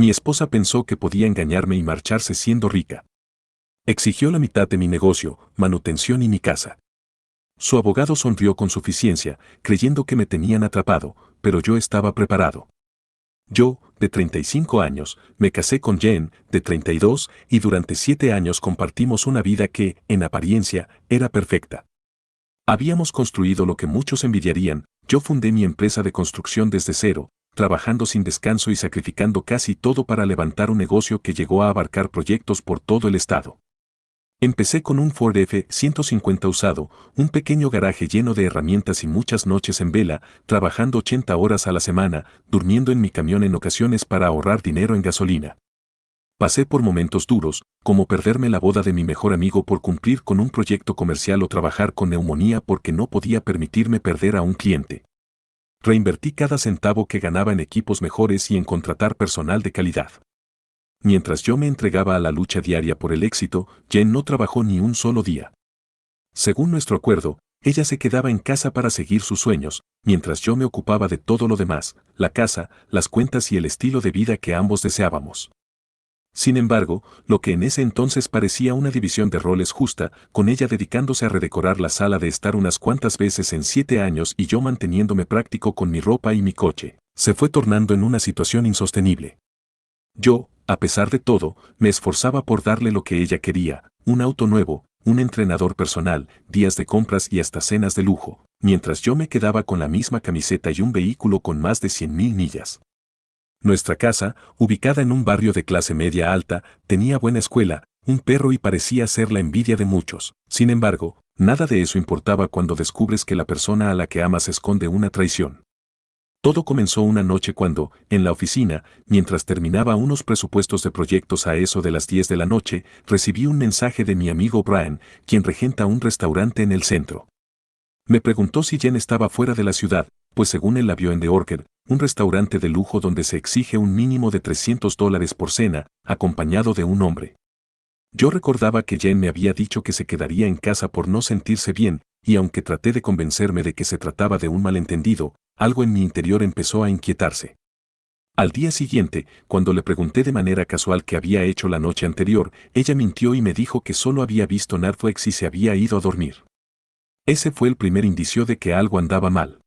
Mi esposa pensó que podía engañarme y marcharse siendo rica. Exigió la mitad de mi negocio, manutención y mi casa. Su abogado sonrió con suficiencia, creyendo que me tenían atrapado, pero yo estaba preparado. Yo, de 35 años, me casé con Jen, de 32, y durante 7 años compartimos una vida que, en apariencia, era perfecta. Habíamos construido lo que muchos envidiarían. Yo fundé mi empresa de construcción desde cero, trabajando sin descanso y sacrificando casi todo para levantar un negocio que llegó a abarcar proyectos por todo el estado. Empecé con un Ford F-150 usado, un pequeño garaje lleno de herramientas y muchas noches en vela, trabajando 80 horas a la semana, durmiendo en mi camión en ocasiones para ahorrar dinero en gasolina. Pasé por momentos duros, como perderme la boda de mi mejor amigo por cumplir con un proyecto comercial o trabajar con neumonía porque no podía permitirme perder a un cliente. Reinvertí cada centavo que ganaba en equipos mejores y en contratar personal de calidad. Mientras yo me entregaba a la lucha diaria por el éxito, Jen no trabajó ni un solo día. Según nuestro acuerdo, ella se quedaba en casa para seguir sus sueños, mientras yo me ocupaba de todo lo demás, la casa, las cuentas y el estilo de vida que ambos deseábamos. Sin embargo, lo que en ese entonces parecía una división de roles justa, con ella dedicándose a redecorar la sala de estar unas cuantas veces en 7 años y yo manteniéndome práctico con mi ropa y mi coche, se fue tornando en una situación insostenible. Yo, a pesar de todo, me esforzaba por darle lo que ella quería, un auto nuevo, un entrenador personal, días de compras y hasta cenas de lujo, mientras yo me quedaba con la misma camiseta y un vehículo con más de 100,000 millas. Nuestra casa, ubicada en un barrio de clase media alta, tenía buena escuela, un perro y parecía ser la envidia de muchos. Sin embargo, nada de eso importaba cuando descubres que la persona a la que amas esconde una traición. Todo comenzó una noche cuando, en la oficina, mientras terminaba unos presupuestos de proyectos a eso de las 10 de la noche, recibí un mensaje de mi amigo Brian, quien regenta un restaurante en el centro. Me preguntó si Jen estaba fuera de la ciudad, pues según él la vio en The Orchid, un restaurante de lujo donde se exige un mínimo de $300 por cena, acompañado de un hombre. Yo recordaba que Jen me había dicho que se quedaría en casa por no sentirse bien, y aunque traté de convencerme de que se trataba de un malentendido, algo en mi interior empezó a inquietarse. Al día siguiente, cuando le pregunté de manera casual qué había hecho la noche anterior, ella mintió y me dijo que solo había visto Netflix y se había ido a dormir. Ese fue el primer indicio de que algo andaba mal.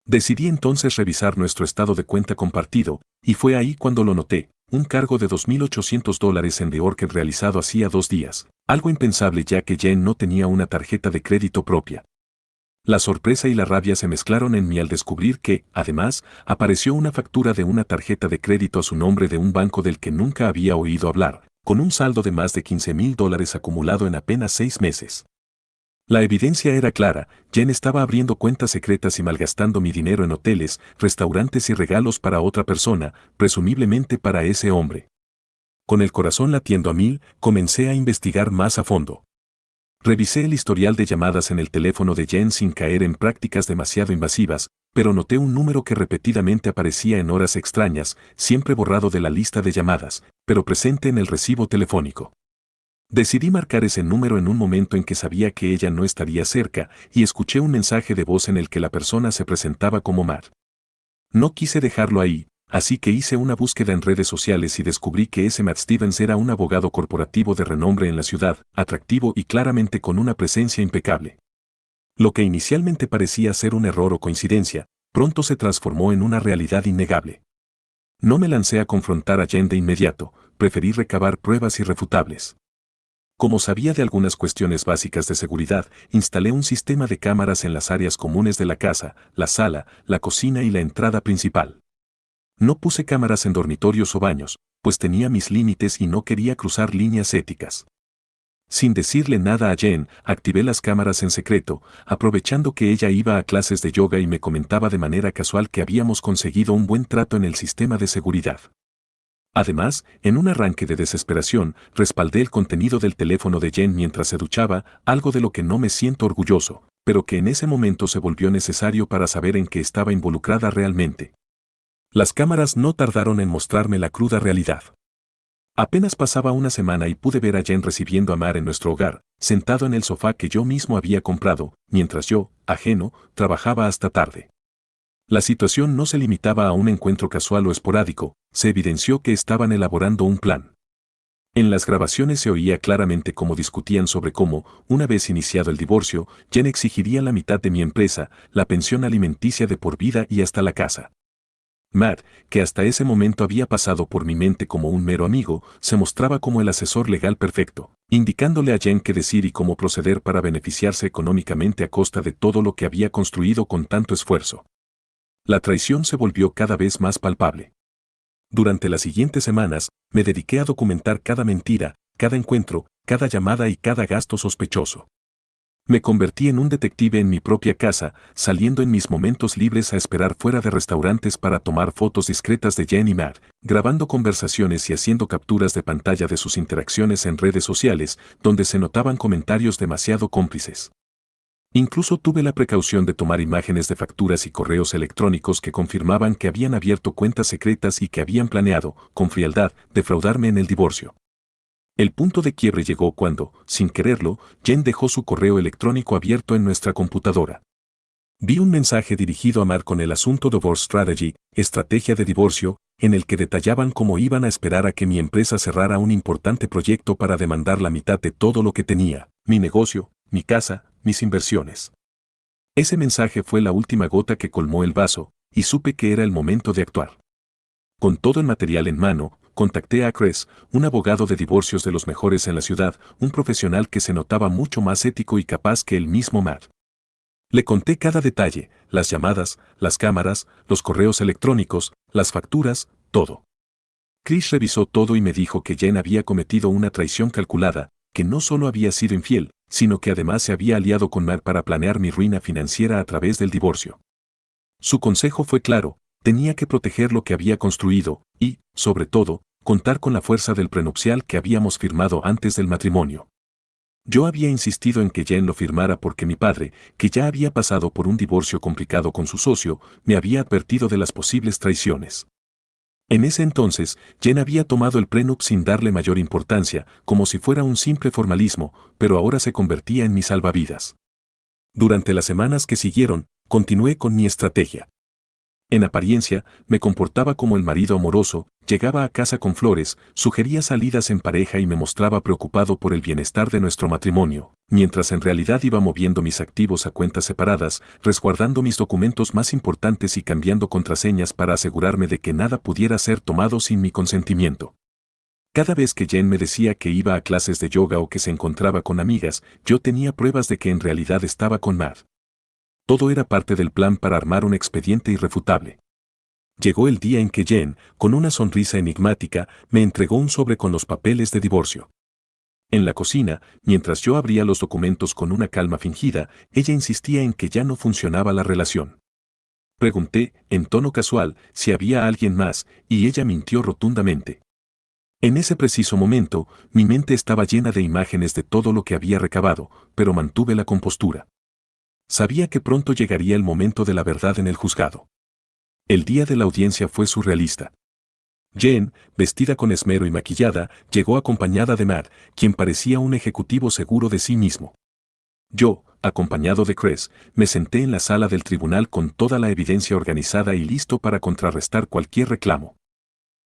Decidí entonces revisar nuestro estado de cuenta compartido, y fue ahí cuando lo noté, un cargo de $2,800 en The Orchid realizado hacía 2 días, algo impensable ya que Jen no tenía una tarjeta de crédito propia. La sorpresa y la rabia se mezclaron en mí al descubrir que, además, apareció una factura de una tarjeta de crédito a su nombre de un banco del que nunca había oído hablar, con un saldo de más de $15,000 acumulado en apenas 6 meses. La evidencia era clara, Jen estaba abriendo cuentas secretas y malgastando mi dinero en hoteles, restaurantes y regalos para otra persona, presumiblemente para ese hombre. Con el corazón latiendo a 1000, comencé a investigar más a fondo. Revisé el historial de llamadas en el teléfono de Jen sin caer en prácticas demasiado invasivas, pero noté un número que repetidamente aparecía en horas extrañas, siempre borrado de la lista de llamadas, pero presente en el recibo telefónico. Decidí marcar ese número en un momento en que sabía que ella no estaría cerca, y escuché un mensaje de voz en el que la persona se presentaba como Matt. No quise dejarlo ahí, así que hice una búsqueda en redes sociales y descubrí que ese Matt Stevens era un abogado corporativo de renombre en la ciudad, atractivo y claramente con una presencia impecable. Lo que inicialmente parecía ser un error o coincidencia, pronto se transformó en una realidad innegable. No me lancé a confrontar a Jen de inmediato, preferí recabar pruebas irrefutables. Como sabía de algunas cuestiones básicas de seguridad, instalé un sistema de cámaras en las áreas comunes de la casa, la sala, la cocina y la entrada principal. No puse cámaras en dormitorios o baños, pues tenía mis límites y no quería cruzar líneas éticas. Sin decirle nada a Jen, activé las cámaras en secreto, aprovechando que ella iba a clases de yoga y me comentaba de manera casual que habíamos conseguido un buen trato en el sistema de seguridad. Además, en un arranque de desesperación, respaldé el contenido del teléfono de Jen mientras se duchaba, algo de lo que no me siento orgulloso, pero que en ese momento se volvió necesario para saber en qué estaba involucrada realmente. Las cámaras no tardaron en mostrarme la cruda realidad. Apenas pasaba una semana y pude ver a Jen recibiendo a Mar en nuestro hogar, sentado en el sofá que yo mismo había comprado, mientras yo, ajeno, trabajaba hasta tarde. La situación no se limitaba a un encuentro casual o esporádico, se evidenció que estaban elaborando un plan. En las grabaciones se oía claramente cómo discutían sobre cómo, una vez iniciado el divorcio, Jen exigiría la mitad de mi empresa, la pensión alimenticia de por vida y hasta la casa. Matt, que hasta ese momento había pasado por mi mente como un mero amigo, se mostraba como el asesor legal perfecto, indicándole a Jen qué decir y cómo proceder para beneficiarse económicamente a costa de todo lo que había construido con tanto esfuerzo. La traición se volvió cada vez más palpable. Durante las siguientes semanas, me dediqué a documentar cada mentira, cada encuentro, cada llamada y cada gasto sospechoso. Me convertí en un detective en mi propia casa, saliendo en mis momentos libres a esperar fuera de restaurantes para tomar fotos discretas de Jen y Matt, grabando conversaciones y haciendo capturas de pantalla de sus interacciones en redes sociales, donde se notaban comentarios demasiado cómplices. Incluso tuve la precaución de tomar imágenes de facturas y correos electrónicos que confirmaban que habían abierto cuentas secretas y que habían planeado, con frialdad, defraudarme en el divorcio. El punto de quiebre llegó cuando, sin quererlo, Jen dejó su correo electrónico abierto en nuestra computadora. Vi un mensaje dirigido a Mar con el asunto Divorce Strategy, estrategia de divorcio, en el que detallaban cómo iban a esperar a que mi empresa cerrara un importante proyecto para demandar la mitad de todo lo que tenía, mi negocio, mi casa, mis inversiones. Ese mensaje fue la última gota que colmó el vaso, y supe que era el momento de actuar. Con todo el material en mano, contacté a Chris, un abogado de divorcios de los mejores en la ciudad, un profesional que se notaba mucho más ético y capaz que el mismo Matt. Le conté cada detalle, las llamadas, las cámaras, los correos electrónicos, las facturas, todo. Chris revisó todo y me dijo que Jen había cometido una traición calculada, que no solo había sido infiel, sino que además se había aliado con Matt para planear mi ruina financiera a través del divorcio. Su consejo fue claro: tenía que proteger lo que había construido y, sobre todo, contar con la fuerza del prenupcial que habíamos firmado antes del matrimonio. Yo había insistido en que Jen lo firmara porque mi padre, que ya había pasado por un divorcio complicado con su socio, me había advertido de las posibles traiciones. En ese entonces, Jen había tomado el prenup sin darle mayor importancia, como si fuera un simple formalismo, pero ahora se convertía en mi salvavidas. Durante las semanas que siguieron, continué con mi estrategia. En apariencia, me comportaba como el marido amoroso, llegaba a casa con flores, sugería salidas en pareja y me mostraba preocupado por el bienestar de nuestro matrimonio, mientras en realidad iba moviendo mis activos a cuentas separadas, resguardando mis documentos más importantes y cambiando contraseñas para asegurarme de que nada pudiera ser tomado sin mi consentimiento. Cada vez que Jen me decía que iba a clases de yoga o que se encontraba con amigas, yo tenía pruebas de que en realidad estaba con Matt. Todo era parte del plan para armar un expediente irrefutable. Llegó el día en que Jen, con una sonrisa enigmática, me entregó un sobre con los papeles de divorcio. En la cocina, mientras yo abría los documentos con una calma fingida, ella insistía en que ya no funcionaba la relación. Pregunté, en tono casual, si había alguien más, y ella mintió rotundamente. En ese preciso momento, mi mente estaba llena de imágenes de todo lo que había recabado, pero mantuve la compostura. Sabía que pronto llegaría el momento de la verdad en el juzgado. El día de la audiencia fue surrealista. Jen, vestida con esmero y maquillada, llegó acompañada de Matt, quien parecía un ejecutivo seguro de sí mismo. Yo, acompañado de Chris, me senté en la sala del tribunal con toda la evidencia organizada y listo para contrarrestar cualquier reclamo.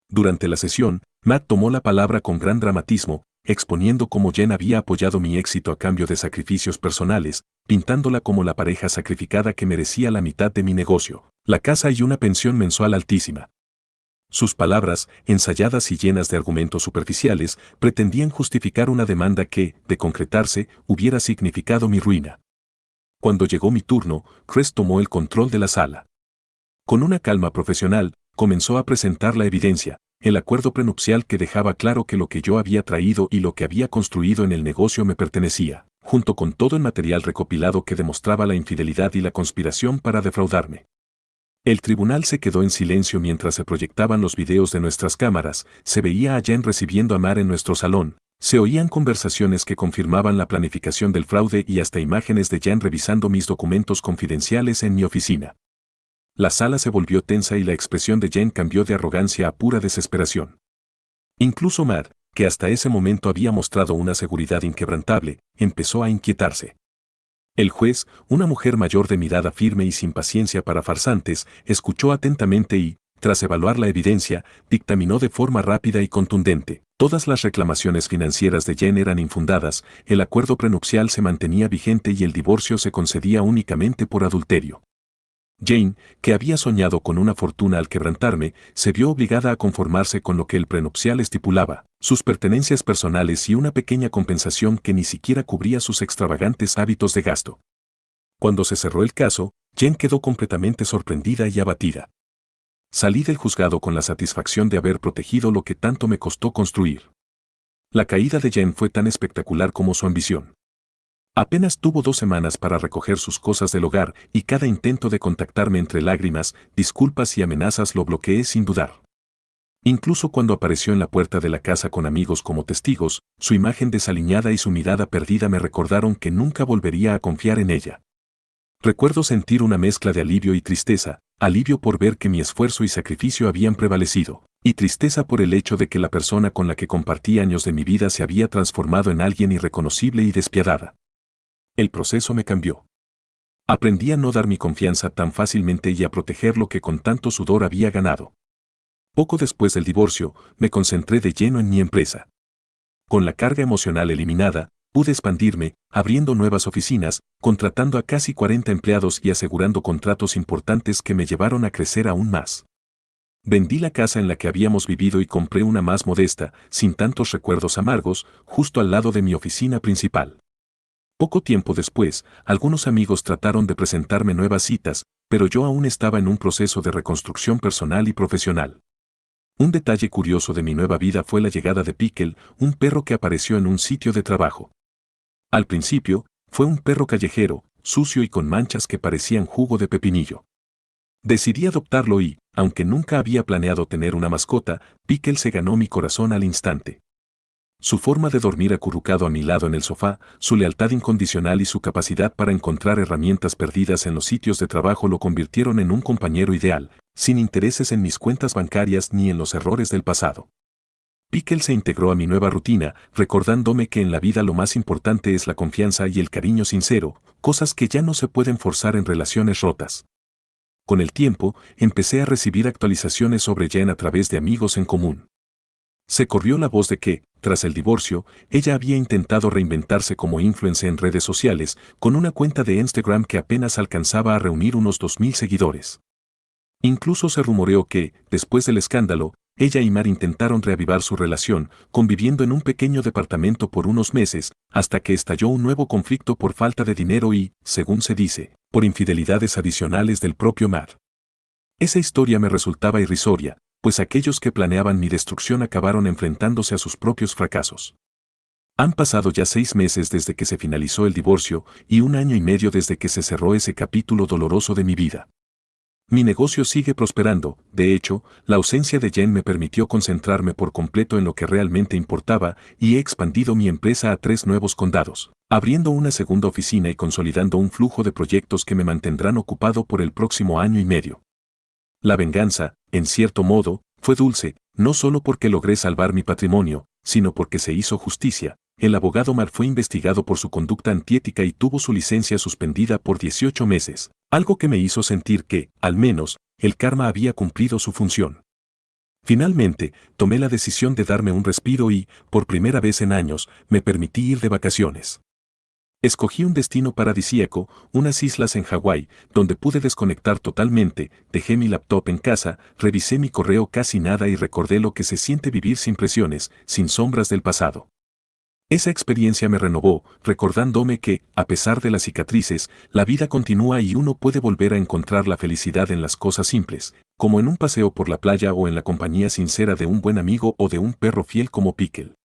Durante la sesión, Matt tomó la palabra con gran dramatismo, exponiendo cómo Jen había apoyado mi éxito a cambio de sacrificios personales, pintándola como la pareja sacrificada que merecía la mitad de mi negocio, la casa y una pensión mensual altísima. Sus palabras, ensayadas y llenas de argumentos superficiales, pretendían justificar una demanda que, de concretarse, hubiera significado mi ruina. Cuando llegó mi turno, Chris tomó el control de la sala. Con una calma profesional, comenzó a presentar la evidencia, el acuerdo prenupcial que dejaba claro que lo que yo había traído y lo que había construido en el negocio me pertenecía, junto con todo el material recopilado que demostraba la infidelidad y la conspiración para defraudarme. El tribunal se quedó en silencio mientras se proyectaban los videos de nuestras cámaras, se veía a Jen recibiendo a Mar en nuestro salón, se oían conversaciones que confirmaban la planificación del fraude y hasta imágenes de Jen revisando mis documentos confidenciales en mi oficina. La sala se volvió tensa y la expresión de Jen cambió de arrogancia a pura desesperación. Incluso Matt, que hasta ese momento había mostrado una seguridad inquebrantable, empezó a inquietarse. El juez, una mujer mayor de mirada firme y sin paciencia para farsantes, escuchó atentamente y, tras evaluar la evidencia, dictaminó de forma rápida y contundente. Todas las reclamaciones financieras de Jen eran infundadas, el acuerdo prenupcial se mantenía vigente y el divorcio se concedía únicamente por adulterio. Jane, que había soñado con una fortuna al quebrantarme, se vio obligada a conformarse con lo que el prenupcial estipulaba, sus pertenencias personales y una pequeña compensación que ni siquiera cubría sus extravagantes hábitos de gasto. Cuando se cerró el caso, Jane quedó completamente sorprendida y abatida. Salí del juzgado con la satisfacción de haber protegido lo que tanto me costó construir. La caída de Jane fue tan espectacular como su ambición. Apenas tuvo 2 semanas para recoger sus cosas del hogar y cada intento de contactarme entre lágrimas, disculpas y amenazas lo bloqueé sin dudar. Incluso cuando apareció en la puerta de la casa con amigos como testigos, su imagen desaliñada y su mirada perdida me recordaron que nunca volvería a confiar en ella. Recuerdo sentir una mezcla de alivio y tristeza, alivio por ver que mi esfuerzo y sacrificio habían prevalecido, y tristeza por el hecho de que la persona con la que compartí años de mi vida se había transformado en alguien irreconocible y despiadada. El proceso me cambió. Aprendí a no dar mi confianza tan fácilmente y a proteger lo que con tanto sudor había ganado. Poco después del divorcio, me concentré de lleno en mi empresa. Con la carga emocional eliminada, pude expandirme, abriendo nuevas oficinas, contratando a casi 40 empleados y asegurando contratos importantes que me llevaron a crecer aún más. Vendí la casa en la que habíamos vivido y compré una más modesta, sin tantos recuerdos amargos, justo al lado de mi oficina principal. Poco tiempo después, algunos amigos trataron de presentarme nuevas citas, pero yo aún estaba en un proceso de reconstrucción personal y profesional. Un detalle curioso de mi nueva vida fue la llegada de Pickle, un perro que apareció en un sitio de trabajo. Al principio, fue un perro callejero, sucio y con manchas que parecían jugo de pepinillo. Decidí adoptarlo y, aunque nunca había planeado tener una mascota, Pickle se ganó mi corazón al instante. Su forma de dormir acurrucado a mi lado en el sofá, su lealtad incondicional y su capacidad para encontrar herramientas perdidas en los sitios de trabajo lo convirtieron en un compañero ideal, sin intereses en mis cuentas bancarias ni en los errores del pasado. Pickle se integró a mi nueva rutina, recordándome que en la vida lo más importante es la confianza y el cariño sincero, cosas que ya no se pueden forzar en relaciones rotas. Con el tiempo, empecé a recibir actualizaciones sobre Jen a través de amigos en común. Se corrió la voz de que, tras el divorcio, ella había intentado reinventarse como influencer en redes sociales, con una cuenta de Instagram que apenas alcanzaba a reunir unos 2.000 seguidores. Incluso se rumoreó que, después del escándalo, ella y Mar intentaron reavivar su relación, conviviendo en un pequeño departamento por unos meses, hasta que estalló un nuevo conflicto por falta de dinero y, según se dice, por infidelidades adicionales del propio Mar. Esa historia me resultaba irrisoria, pues aquellos que planeaban mi destrucción acabaron enfrentándose a sus propios fracasos. Han pasado ya 6 meses desde que se finalizó el divorcio y 1 año y medio desde que se cerró ese capítulo doloroso de mi vida. Mi negocio sigue prosperando, de hecho, la ausencia de Jen me permitió concentrarme por completo en lo que realmente importaba y he expandido mi empresa a 3 nuevos condados, abriendo una segunda oficina y consolidando un flujo de proyectos que me mantendrán ocupado por el próximo año y medio. La venganza, en cierto modo, fue dulce, no solo porque logré salvar mi patrimonio, sino porque se hizo justicia. El abogado Mar fue investigado por su conducta antiética y tuvo su licencia suspendida por 18 meses, algo que me hizo sentir que, al menos, el karma había cumplido su función. Finalmente, tomé la decisión de darme un respiro y, por primera vez en años, me permití ir de vacaciones. Escogí un destino paradisíaco, unas islas en Hawái, donde pude desconectar totalmente, dejé mi laptop en casa, revisé mi correo casi nada y recordé lo que se siente vivir sin presiones, sin sombras del pasado. Esa experiencia me renovó, recordándome que, a pesar de las cicatrices, la vida continúa y uno puede volver a encontrar la felicidad en las cosas simples, como en un paseo por la playa o en la compañía sincera de un buen amigo o de un perro fiel como Pickle.